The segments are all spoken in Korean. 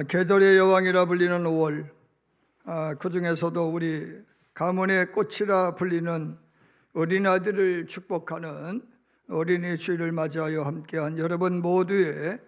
계절의 여왕이라 불리는 5월, 그 중에서도 우리 가문의 꽃이라 불리는 어린아이들을 축복하는 어린이 주일을 맞이하여 함께한 여러분 모두의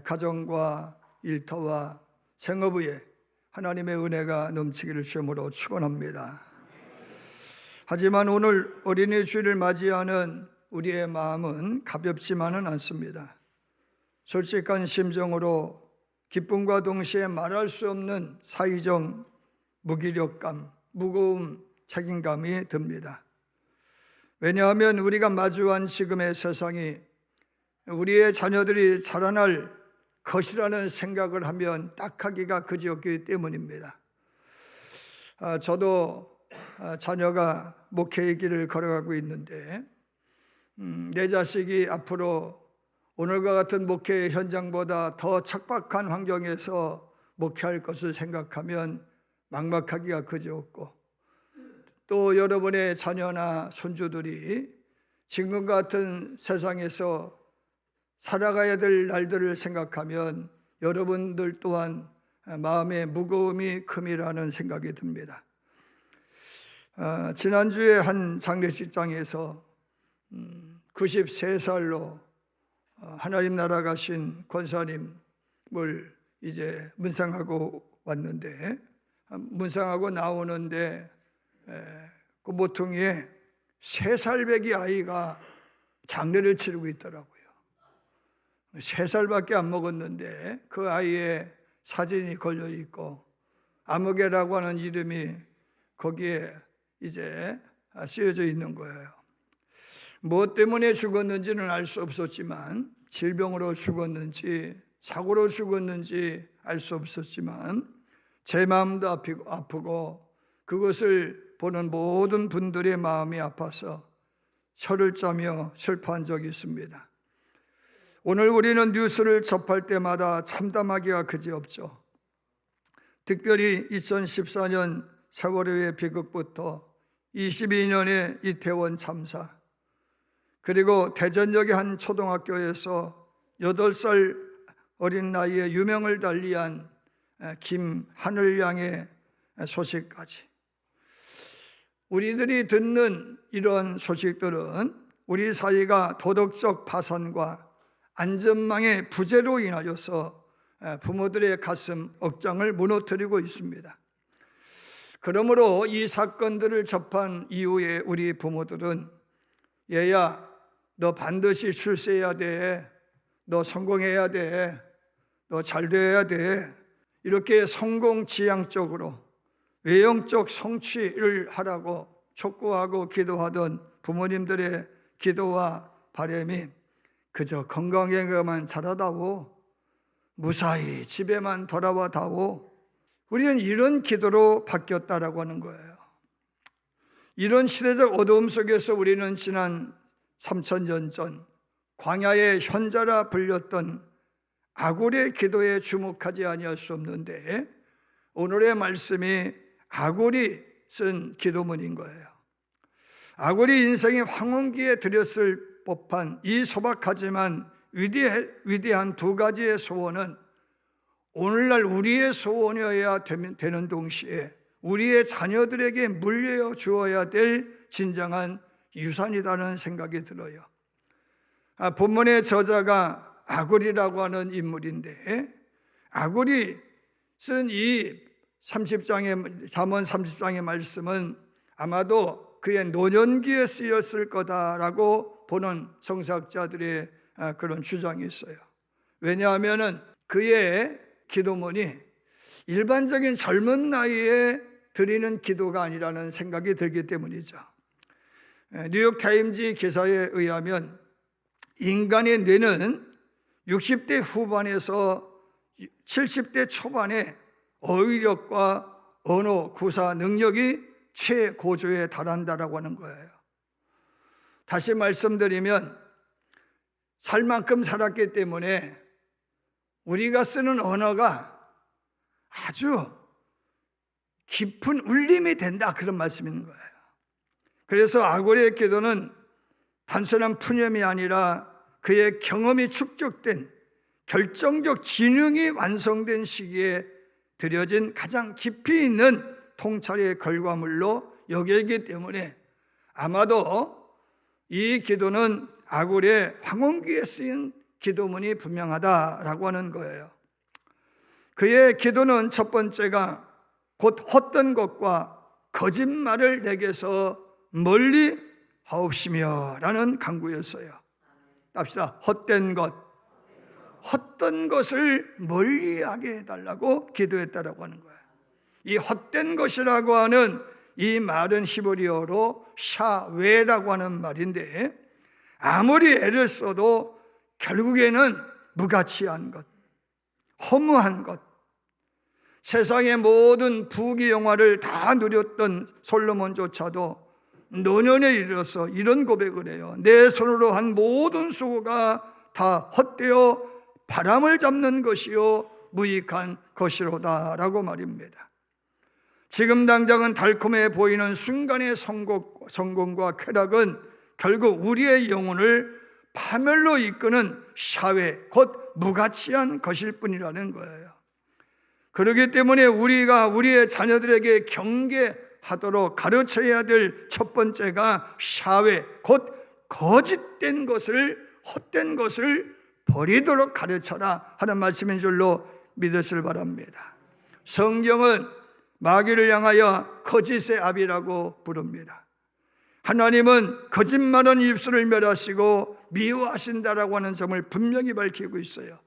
가정과 일터와 생업 위에 하나님의 은혜가 넘치기를 주님으로 축원합니다. 하지만 오늘 어린이 주일을 맞이하는 우리의 마음은 가볍지만은 않습니다. 솔직한 심정으로 기쁨과 동시에 말할 수 없는 사회적 무기력감, 무거움, 책임감이 듭니다. 왜냐하면 우리가 마주한 지금의 세상이 우리의 자녀들이 자라날 것이라는 생각을 하면 딱하기가 그지없기 때문입니다. 저도 자녀가 목회의 길을 걸어가고 있는데 내 자식이 앞으로 오늘과 같은 목회의 현장보다 더 척박한 환경에서 목회할 것을 생각하면 막막하기가 그지없고, 또 여러분의 자녀나 손주들이 지금 같은 세상에서 살아가야 될 날들을 생각하면 여러분들 또한 마음의 무거움이 큼이라는 생각이 듭니다. 지난주에 한 장례식장에서 93살로 하나님 나라 가신 권사님을 이제 문상하고 왔는데, 문상하고 나오는데 그 모퉁이에 3살배기 아이가 장례를 치르고 있더라고요. 3살밖에 안 먹었는데 그 아이의 사진이 걸려 있고 아무개라고 하는 이름이 거기에 이제 쓰여져 있는 거예요. 무엇 때문에 죽었는지는 알 수 없었지만, 질병으로 죽었는지 사고로 죽었는지 알 수 없었지만 제 마음도 아프고 그것을 보는 모든 분들의 마음이 아파서 혀를 짜며 슬퍼한 적이 있습니다. 오늘 우리는 뉴스를 접할 때마다 참담하기가 그지없죠. 특별히 2014년 세월호의 비극부터 22년의 이태원 참사, 그리고 대전역의 한 초등학교에서 8살 어린 나이에 유명을 달리한 김하늘 양의 소식까지, 우리들이 듣는 이런 소식들은 우리 사회가 도덕적 파산과 안전망의 부재로 인하여서 부모들의 가슴 억장을 무너뜨리고 있습니다. 그러므로 이 사건들을 접한 이후에 우리 부모들은 얘야, 너 반드시 출세해야 돼, 너 성공해야 돼, 너 잘 돼야 돼, 이렇게 성공지향적으로 외형적 성취를 하라고 촉구하고 기도하던 부모님들의 기도와 바람이 그저 건강하게만 자라다오, 무사히 집에만 돌아와다오, 우리는 이런 기도로 바뀌었다라고 하는 거예요. 이런 시대적 어두움 속에서 우리는 지난 3000년 전 광야의 현자라 불렸던 아굴의 기도에 주목하지 아니할 수 없는데, 오늘의 말씀이 아굴이 쓴 기도문인 거예요. 아굴이 인생의 황혼기에 드렸을 법한 이 소박하지만 위대한 2가지의 소원은 오늘날 우리의 소원이어야 되는 동시에 우리의 자녀들에게 물려 주어야 될 진정한 유산이라는 생각이 들어요. 본문의 저자가 아굴이라고 하는 인물인데, 아굴이 쓴 이 30장의 잠언 30장의 말씀은 아마도 그의 노년기에 쓰였을 거다라고 보는 성사학자들의 그런 주장이 있어요. 왜냐하면 그의 기도문이 일반적인 젊은 나이에 드리는 기도가 아니라는 생각이 들기 때문이죠. 뉴욕타임즈 기사에 의하면 인간의 뇌는 60대 후반에서 70대 초반에 어휘력과 언어 구사 능력이 최고조에 달한다라고 하는 거예요. 다시 말씀드리면 살 만큼 살았기 때문에 우리가 쓰는 언어가 아주 깊은 울림이 된다, 그런 말씀인 거예요. 그래서 아굴의 기도는 단순한 푸념이 아니라 그의 경험이 축적된 결정적 지능이 완성된 시기에 드려진 가장 깊이 있는 통찰의 결과물로 여기기 때문에 아마도 이 기도는 아굴의 황혼기에 쓰인 기도문이 분명하다라고 하는 거예요. 그의 기도는 첫 번째가 곧 헛된 것과 거짓말을 내게서 멀리 하옵시며 라는 간구였어요. 합시다. 헛된 것, 헛된 것을 멀리하게 해달라고 기도했다라고 하는 거예요. 이 헛된 것이라고 하는 이 말은 히브리어로 샤웨라고 하는 말인데, 아무리 애를 써도 결국에는 무가치한 것, 허무한 것, 세상의 모든 부귀 영화를 다 누렸던 솔로몬조차도 노년에 이르러서 이런 고백을 해요. 내 손으로 한 모든 수고가 다 헛되어 바람을 잡는 것이요 무익한 것이로다 라고 말입니다. 지금 당장은 달콤해 보이는 순간의 성공과 쾌락은 결국 우리의 영혼을 파멸로 이끄는 샤웨, 곧 무가치한 것일 뿐이라는 거예요. 그렇기 때문에 우리가 우리의 자녀들에게 경계하도록 가르쳐야 될 첫 번째가 샤웨, 곧 거짓된 것을, 헛된 것을 버리도록 가르쳐라 하는 말씀인 줄로 믿으시길 바랍니다. 성경은 마귀를 향하여 거짓의 아비라고 부릅니다. 하나님은 거짓말은 입술을 멸하시고 미워하신다라고 하는 점을 분명히 밝히고 있어요.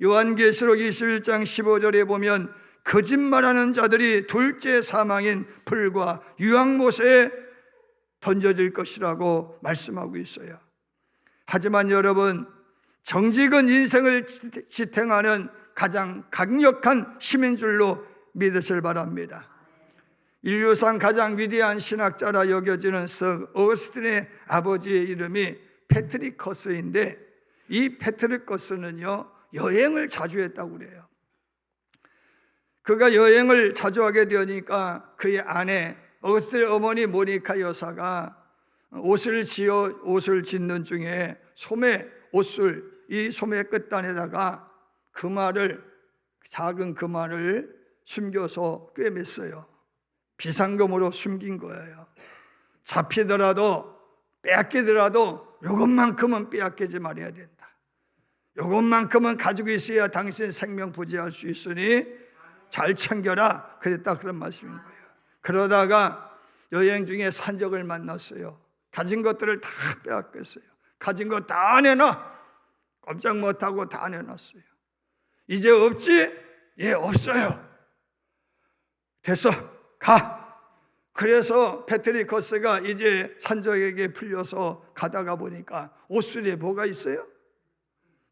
요한계시록 21장 15절에 보면 거짓말하는 자들이 둘째 사망인 불과 유황못에 던져질 것이라고 말씀하고 있어요. 하지만 여러분, 정직은 인생을 지탱하는 가장 강력한 힘인 줄로 믿으시길 바랍니다. 인류상 가장 위대한 신학자라 여겨지는 서 어거스틴의 아버지의 이름이 페트리커스인데, 이 페트리커스는요 여행을 자주 했다고 그래요. 그가 여행을 자주 하게 되니까 그의 아내 어거스틴의 어머니 모니카 여사가 옷을 짓는 중에 소매 옷을 이 소매 끝단에다가 작은 금알을 숨겨서 꿰맸어요. 비상금으로 숨긴 거예요. 잡히더라도 빼앗기더라도 이것만큼은 빼앗기지 말아야 된다. 이것만큼은 가지고 있어야 당신 생명 부지할 수 있으니 잘 챙겨라. 그랬다, 그런 말씀인 거예요. 그러다가 여행 중에 산적을 만났어요. 가진 것들을 다 빼앗겼어요. 가진 거 다 내놔. 꼼짝 못하고 다 내놨어요. 이제 없지? 예, 없어요. 됐어, 가. 그래서 페트리커스가 이제 산적에게 풀려서 가다가 보니까 옷술에 뭐가 있어요?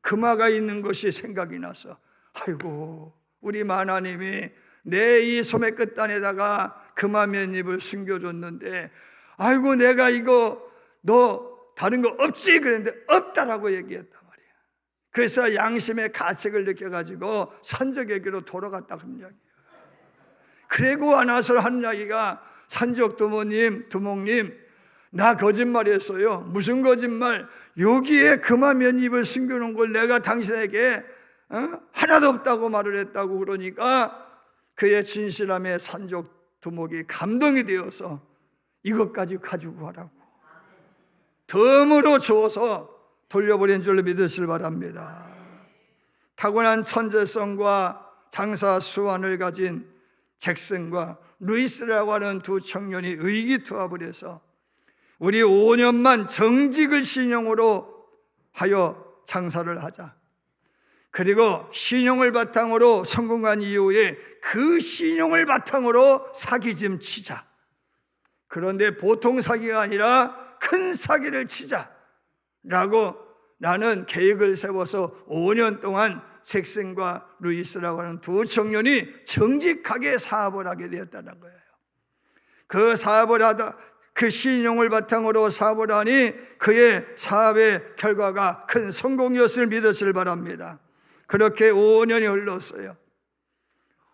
금화가 있는 것이 생각이 나서, 아이고, 우리 하나님이 내 이 소매 끝단에다가 금화 몇 잎을 숨겨줬는데, 아이고 내가 이거 너 다른 거 없지? 그랬는데 없다라고 얘기했단 말이야. 그래서 양심의 가책을 느껴가지고 산적에게로 돌아갔다 그런 이야기예요. 그리고 나서 한 이야기가, 산적 두목님 나 거짓말했어요. 무슨 거짓말? 여기에 금화 몇 잎을 숨겨놓은 걸 내가 당신에게 하나도 없다고 말을 했다고. 그러니까 그의 진실함에 산적 두목이 감동이 되어서 이것까지 가지고 가라고 덤으로 주어서 돌려버린 줄로 믿으시길 바랍니다. 타고난 천재성과 장사 수완을 가진 잭슨과 루이스라고 하는 두 청년이 의기투합을 해서 우리 5년만 정직을 신용으로 하여 장사를 하자. 그리고 신용을 바탕으로 성공한 이후에 그 신용을 바탕으로 사기 좀 치자. 그런데 보통 사기가 아니라 큰 사기를 치자라고 나는 계획을 세워서 5년 동안 잭슨과 루이스라고 하는 두 청년이 정직하게 사업을 하게 되었다는 거예요. 그 사업을 하다 그 신용을 바탕으로 사업을 하니 그의 사업의 결과가 큰 성공이었을 믿으시길 바랍니다. 그렇게 5년이 흘렀어요.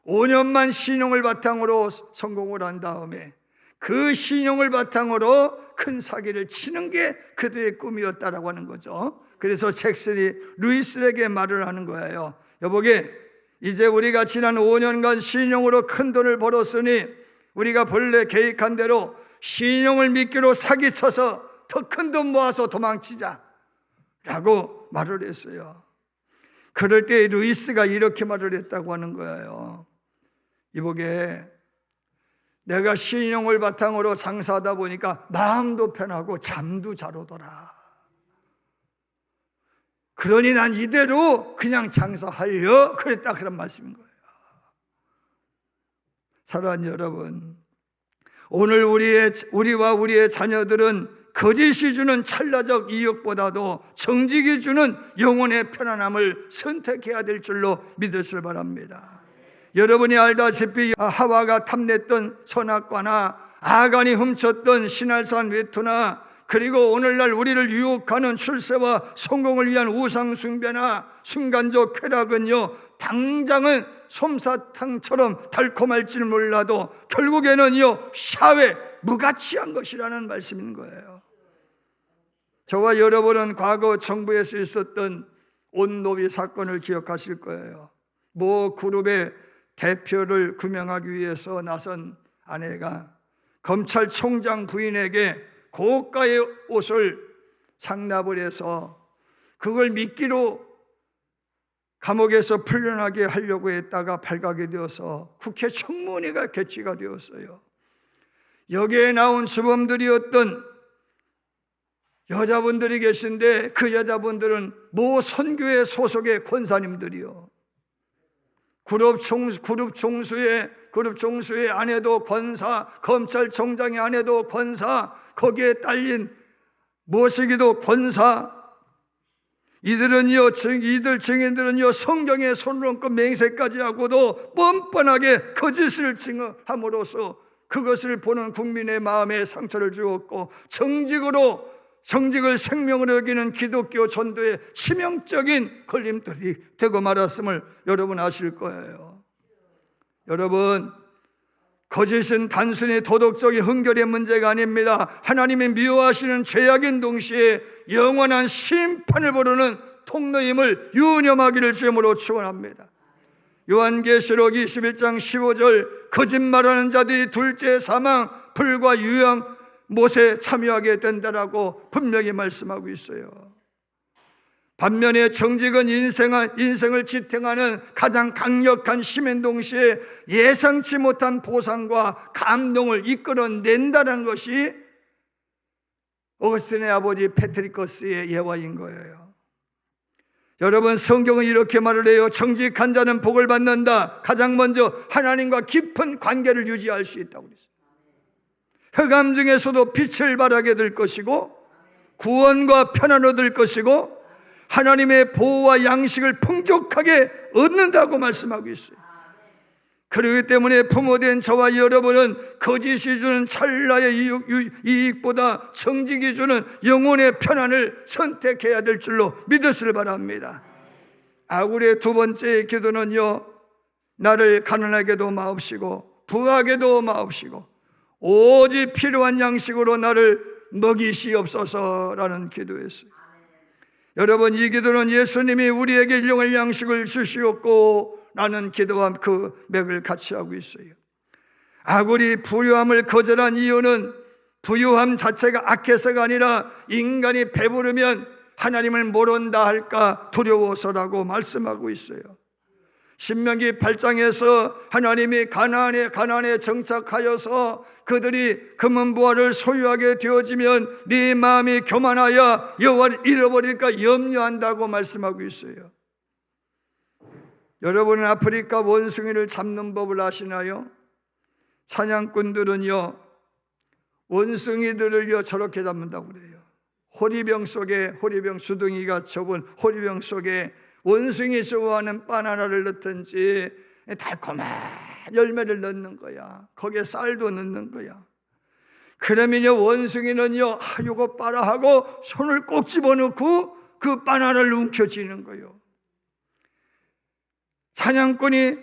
5년만 신용을 바탕으로 성공을 한 다음에 그 신용을 바탕으로 큰 사기를 치는 게 그들의 꿈이었다라고 하는 거죠. 그래서 잭슨이 루이스에게 말을 하는 거예요. 여보게, 이제 우리가 지난 5년간 신용으로 큰 돈을 벌었으니 우리가 본래 계획한 대로 신용을 미끼로 사기쳐서 더 큰 돈 모아서 도망치자 라고 말을 했어요. 그럴 때 루이스가 이렇게 말을 했다고 하는 거예요. 이보게, 내가 신용을 바탕으로 장사하다 보니까 마음도 편하고 잠도 잘 오더라. 그러니 난 이대로 그냥 장사하려 그랬다, 그런 말씀인 거예요. 사랑하는 여러분, 오늘 우리와 우리의 자녀들은 거짓이 주는 찰나적 이익보다도 정직이 주는 영혼의 편안함을 선택해야 될 줄로 믿으시길 바랍니다. 여러분이 알다시피 하와가 탐냈던 선악과나 아간이 훔쳤던 신할산 외투나 그리고 오늘날 우리를 유혹하는 출세와 성공을 위한 우상 숭배나 순간적 쾌락은요, 당장은 솜사탕처럼 달콤할지는 몰라도 결국에는요, 샤웨, 무가치한 것이라는 말씀인 거예요. 저와 여러분은 과거 정부에서 있었던 온노비 사건을 기억하실 거예요. 모 그룹의 대표를 구명하기 위해서 나선 아내가 검찰총장 부인에게 고가의 옷을 상납을 해서 그걸 미끼로 감옥에서 풀려나게 하려고 했다가 발각이 되어서 국회 청문회가 개최가 되었어요. 여기에 나온 주범들이었던 여자분들이 계신데 그 여자분들은 모 선교회 소속의 권사님들이요, 그룹 총수의 아내도 권사, 검찰총장의 아내도 권사, 거기에 딸린 모시기도 권사. 이들 증인들은요, 성경에 손을 얹고 맹세까지 하고도 뻔뻔하게 거짓을 증언함으로써 그것을 보는 국민의 마음에 상처를 주었고, 정직을 생명으로 여기는 기독교 전도의 치명적인 걸림돌이 되고 말았음을 여러분 아실 거예요. 여러분, 거짓은 단순히 도덕적인 흥결의 문제가 아닙니다. 하나님이 미워하시는 죄악인 동시에 영원한 심판을 부르는 통로임을 유념하기를 주님으로 축원합니다. 요한계시록 21장 15절, 거짓말하는 자들이 둘째 사망, 불과 유황, 못에 참여하게 된다라고 분명히 말씀하고 있어요. 반면에 정직은 인생을 지탱하는 가장 강력한 힘인 동시에 예상치 못한 보상과 감동을 이끌어낸다는 것이 어거스틴의 아버지 페트리커스의 예화인 거예요. 여러분, 성경은 이렇게 말을 해요. 정직한 자는 복을 받는다. 가장 먼저 하나님과 깊은 관계를 유지할 수 있다고 그랬어요. 흑암 중에서도 빛을 발하게 될 것이고, 구원과 편안을 얻을 것이고, 하나님의 보호와 양식을 풍족하게 얻는다고 말씀하고 있어요. 그렇기 때문에 부모된 저와 여러분은 거짓이 주는 찰나의 이익보다 정직이 주는 영혼의 편안을 선택해야 될 줄로 믿으시길 바랍니다. 아굴의 두 번째 기도는요, 나를 가난하게도 마옵시고 부하게도 마옵시고 오직 필요한 양식으로 나를 먹이시옵소서라는 기도였어요. 여러분, 이 기도는 예수님이 우리에게 일용할 양식을 주시옵고 라는 기도와 그 맥을 같이 하고 있어요. 아굴이 부유함을 거절한 이유는 부유함 자체가 악해서가 아니라 인간이 배부르면 하나님을 모른다 할까 두려워서라고 말씀하고 있어요. 신명기 8장에서 하나님이 가나안에 정착하여서 그들이 금은보화를 소유하게 되어지면 네 마음이 교만하여 여호와를 잃어버릴까 염려한다고 말씀하고 있어요. 여러분은 아프리카 원숭이를 잡는 법을 아시나요? 사냥꾼들은요, 원숭이들을요 저렇게 잡는다고 그래요. 호리병 주둥이가 좁은 호리병 속에 원숭이 좋아하는 바나나를 넣든지 달콤한 열매를 넣는 거야. 거기에 쌀도 넣는 거야. 그러면요, 원숭이는요, 요거 빠라 하고 손을 꼭 집어넣고 그 바나나를 움켜쥐는 거예요. 사냥꾼이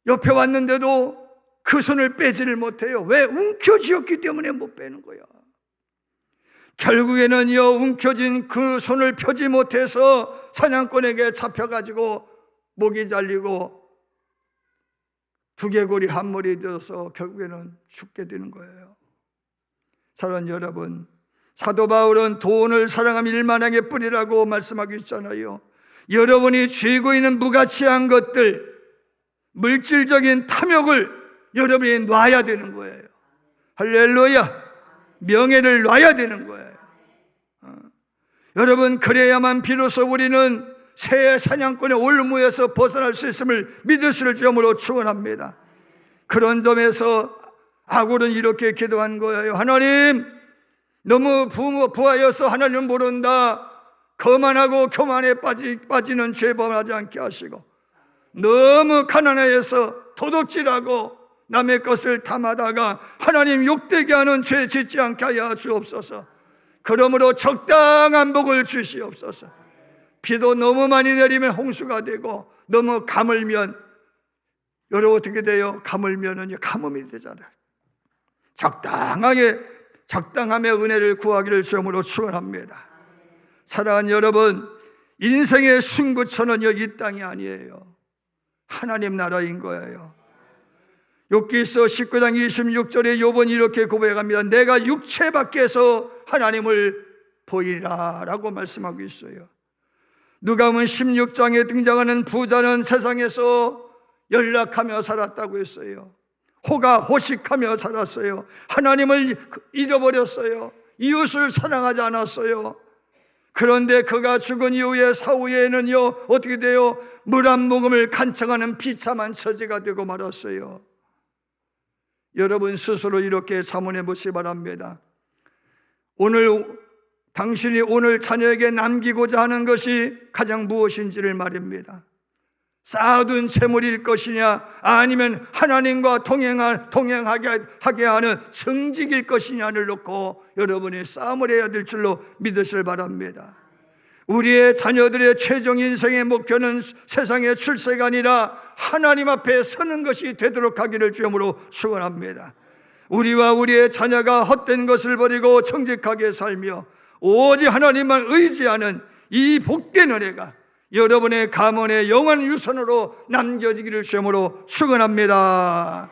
옆에 왔는데도 그 손을 빼지를 못해요. 왜? 움켜쥐었기 때문에 못 빼는 거야. 결국에는요, 움켜진 그 손을 펴지 못해서 사냥꾼에게 잡혀가지고 목이 잘리고 두개골이 한 머리 되어서 결국에는 죽게 되는 거예요. 사랑하는 여러분, 사도 바울은 돈을 사랑하면 일만하게 뿌리라고 말씀하고 있잖아요. 여러분이 쥐고 있는 무가치한 것들, 물질적인 탐욕을 여러분이 놔야 되는 거예요. 할렐루야. 명예를 놔야 되는 거예요. 여러분, 그래야만 비로소 우리는 새 사냥꾼의 올무에서 벗어날 수 있음을 믿으실 점으로 축원합니다. 그런 점에서 아굴은 이렇게 기도한 거예요. 하나님, 너무 부하여서 하나님은 모른다. 거만하고 교만에 빠지는 죄 범하지 않게 하시고, 너무 가난해서 도둑질하고 남의 것을 탐하다가 하나님 욕되게 하는 죄 짓지 않게 하여 주옵소서. 그러므로 적당한 복을 주시옵소서. 비도 너무 많이 내리면 홍수가 되고, 너무 가물면 여러분 어떻게 돼요? 가물면은 가뭄이 되잖아요. 적당함의 은혜를 구하기를 주님으로 축원합니다. 사랑하는 여러분, 인생의 승부처는요, 이 땅이 아니에요. 하나님 나라인 거예요. 욥기서 19장 26절에 욥은 이렇게 고백합니다. 내가 육체 밖에서 하나님을 보이라 라고 말씀하고 있어요. 누가복음 16장에 등장하는 부자는 세상에서 연락하며 살았다고 했어요. 호식하며 살았어요. 하나님을 잃어버렸어요. 이웃을 사랑하지 않았어요. 그런데 그가 죽은 이후에 사후에는요, 어떻게 돼요? 물 한 모금을 간청하는 비참한 처지가 되고 말았어요. 여러분 스스로 이렇게 자문해 보시기 바랍니다. 당신이 오늘 자녀에게 남기고자 하는 것이 가장 무엇인지를 말입니다. 쌓아둔 재물일 것이냐, 아니면 하나님과 동행하게 하는 성직일 것이냐를 놓고 여러분이 싸움을 해야 될 줄로 믿으시길 바랍니다. 우리의 자녀들의 최종 인생의 목표는 세상의 출세가 아니라 하나님 앞에 서는 것이 되도록 하기를 주님으로 축원합니다. 우리와 우리의 자녀가 헛된 것을 버리고 정직하게 살며 오직 하나님만 의지하는 이 복된 은혜가 여러분의 가문의 영원 유산으로 남겨지기를 주님으로 축원합니다.